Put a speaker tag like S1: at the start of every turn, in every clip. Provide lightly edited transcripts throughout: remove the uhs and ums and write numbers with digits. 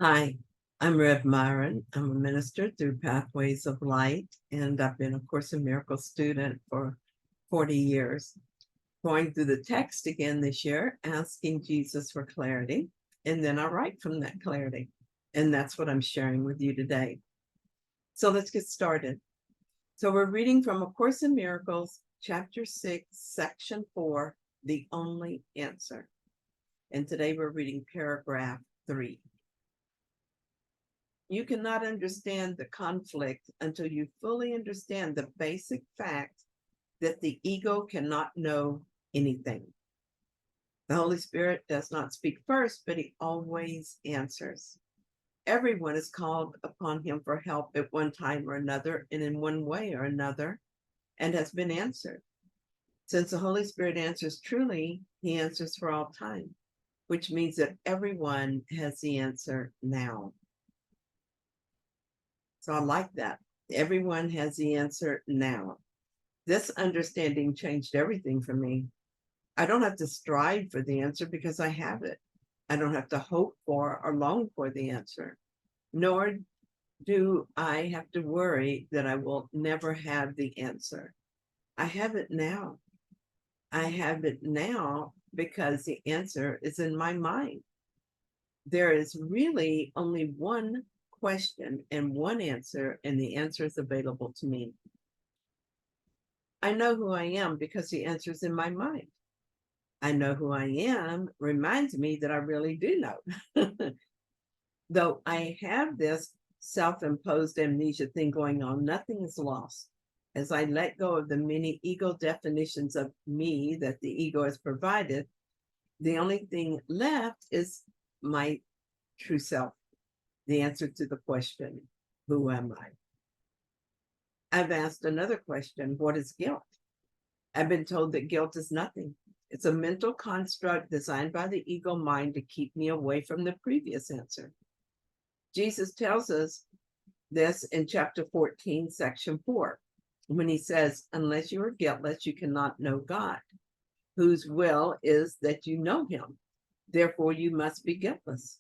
S1: Hi, I'm Rev Myron. I'm a minister through Pathways of Light, and I've been a Course in Miracles student for 40 years. Going through the text again this year, asking Jesus for clarity, and then I write from that clarity. And that's what I'm sharing with you today. So let's get started. So we're reading from A Course in Miracles, Chapter 6, Section 4, The Only Answer. And today we're reading paragraph 3. You cannot understand the conflict until you fully understand the basic fact that the ego cannot know anything. The Holy Spirit does not speak first, but he always answers. Everyone is called upon him for help at one time or another, and in one way or another, and has been answered. Since the Holy Spirit answers truly, he answers for all time, which means that everyone has the answer now. So I like that. Everyone has the answer now. This understanding changed everything for me. I don't have to strive for the answer because I have it. I don't have to hope for or long for the answer, nor do I have to worry that I will never have the answer. I have it now. I have it now because the answer is in my mind. There is really only one question and one answer, and the answer is available to me. I know who I am because the answer is in my mind. I know who I am reminds me that I really do know. Though I have this self-imposed amnesia thing going on, nothing is lost. As I let go of the many ego definitions of me that the ego has provided, the only thing left is my true self, the answer to the question, who am I? I've asked another question, what is guilt? I've been told that guilt is nothing. It's a mental construct designed by the ego mind to keep me away from the previous answer. Jesus tells us this in chapter 14, section 4, when he says, unless you are guiltless, you cannot know God, whose will is that you know him. Therefore, you must be guiltless.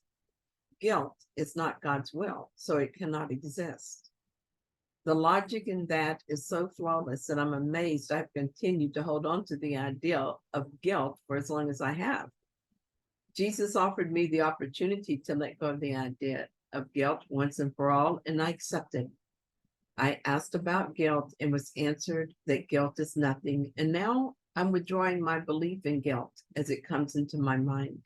S1: Guilt is not God's will, so it cannot exist. The logic in that is so flawless that I'm amazed I've continued to hold on to the idea of guilt for as long as I have. Jesus offered me the opportunity to let go of the idea of guilt once and for all, and I accepted. I asked about guilt and was answered that guilt is nothing, and now I'm withdrawing my belief in guilt as it comes into my mind.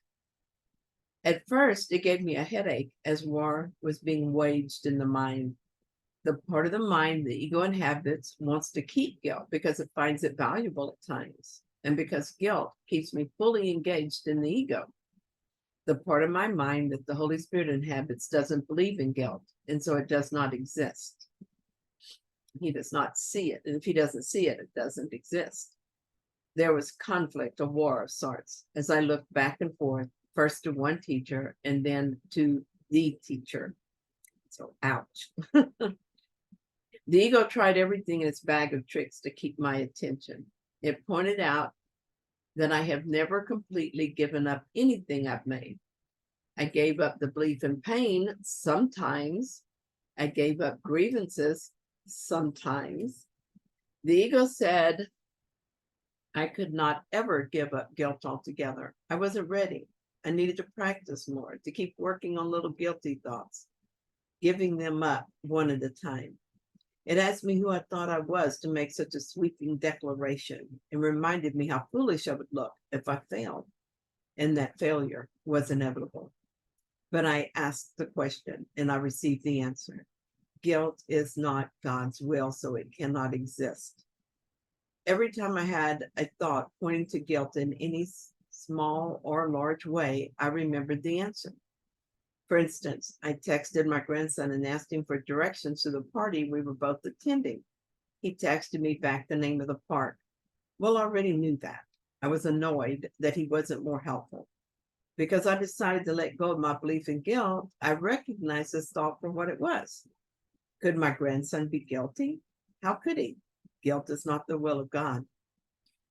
S1: At first, it gave me a headache as war was being waged in the mind. The part of the mind the ego inhabits wants to keep guilt because it finds it valuable at times, and because guilt keeps me fully engaged in the ego. The part of my mind that the Holy Spirit inhabits doesn't believe in guilt, and so it does not exist. He does not see it, and if he doesn't see it, it doesn't exist. There was conflict, a war of sorts, as I looked back and forth, first to one teacher and then to the teacher. So, ouch. The ego tried everything in its bag of tricks to keep my attention. It pointed out that I have never completely given up anything I've made. I gave up the belief in pain sometimes. I gave up grievances sometimes. The ego said I could not ever give up guilt altogether. I wasn't ready. I needed to practice more, to keep working on little guilty thoughts, giving them up one at a time. It asked me who I thought I was to make such a sweeping declaration, and reminded me how foolish I would look if I failed, and that failure was inevitable. But I asked the question, and I received the answer. Guilt is not God's will, so it cannot exist. Every time I had a thought pointing to guilt in any small or large way, I remembered the answer. For instance, I texted my grandson and asked him for directions to the party we were both attending. He texted me back the name of the park. Well, I already knew that. I was annoyed that he wasn't more helpful. Because I decided to let go of my belief in guilt, I recognized this thought for what it was. Could my grandson be guilty? How could he? Guilt is not the will of God.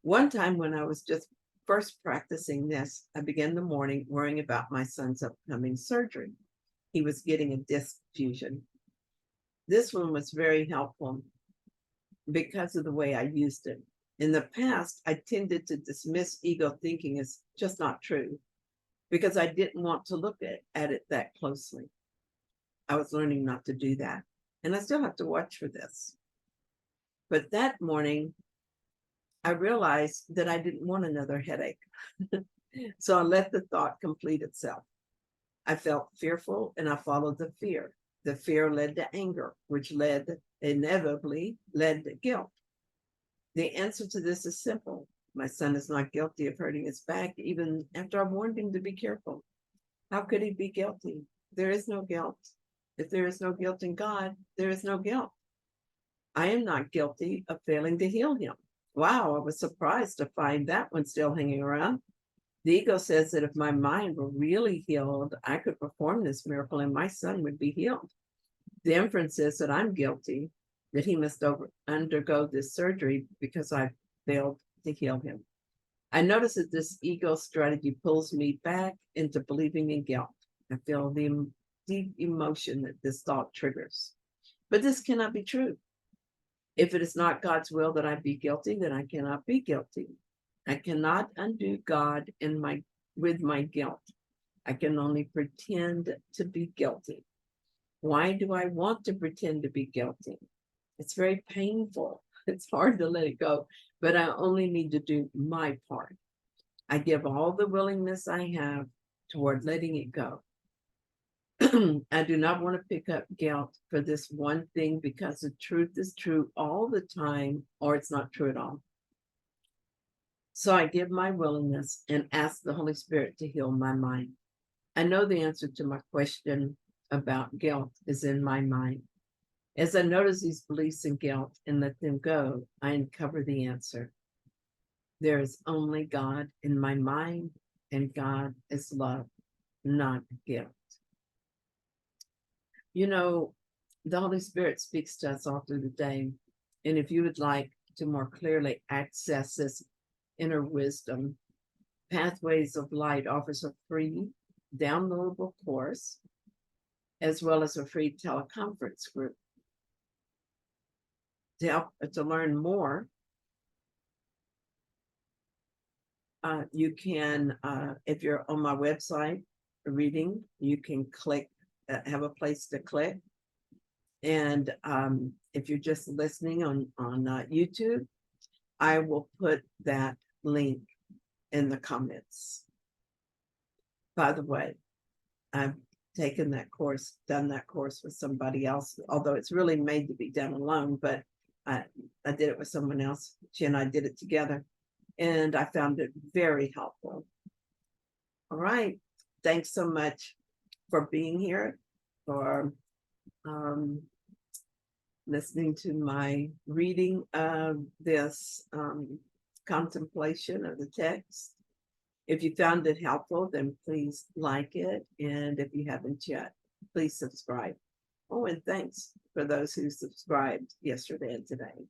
S1: One time when I was just first practicing this, I began the morning worrying about my son's upcoming surgery. he was getting a disc fusion. This one was very helpful because of the way I used it. In the past, I tended to dismiss ego thinking as just not true because I didn't want to look at it that closely. I was learning not to do that. And I still have to watch for this. But that morning, I realized that I didn't want another headache. So I let the thought complete itself. I felt fearful and I followed the fear. The fear led to anger, which inevitably led to guilt. The answer to this is simple. My son is not guilty of hurting his back, even after I warned him to be careful. How could he be guilty? There is no guilt. If there is no guilt in God, there is no guilt. I am not guilty of failing to heal him. Wow, I was surprised to find that one still hanging around. The ego says that if my mind were really healed, I could perform this miracle and my son would be healed. The inference is that I'm guilty, that he must undergo this surgery because I failed to heal him. I notice that this ego strategy pulls me back into believing in guilt. I feel the deep emotion that this thought triggers. But this cannot be true. If it is not God's will that I be guilty, then I cannot be guilty. I cannot undo God with my guilt. I can only pretend to be guilty. Why do I want to pretend to be guilty? It's very painful. It's hard to let it go, but I only need to do my part. I give all the willingness I have toward letting it go. I do not want to pick up guilt for this one thing because the truth is true all the time, or it's not true at all. So I give my willingness and ask the Holy Spirit to heal my mind. I know the answer to my question about guilt is in my mind. As I notice these beliefs in guilt and let them go, I uncover the answer. There is only God in my mind, and God is love, not guilt. You know, the Holy Spirit speaks to us all through the day. And if you would like to more clearly access this inner wisdom, Pathways of Light offers a free downloadable course, as well as a free teleconference group. To learn more, you can, if you're on my website reading, you can click, have a place to click. And if you're just listening on YouTube, I will put that link in the comments. By the way, I've taken that course, done that course with somebody else, although it's really made to be done alone, but I did it with someone else. She and I did it together, and I found it very helpful. All right. Thanks so much for being here, for listening to my reading of this contemplation of the text. If you found it helpful, then please like it. And if you haven't yet, please subscribe. Oh, and thanks for those who subscribed yesterday and today.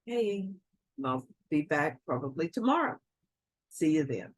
S1: Hey, I'll be back probably tomorrow. See you then.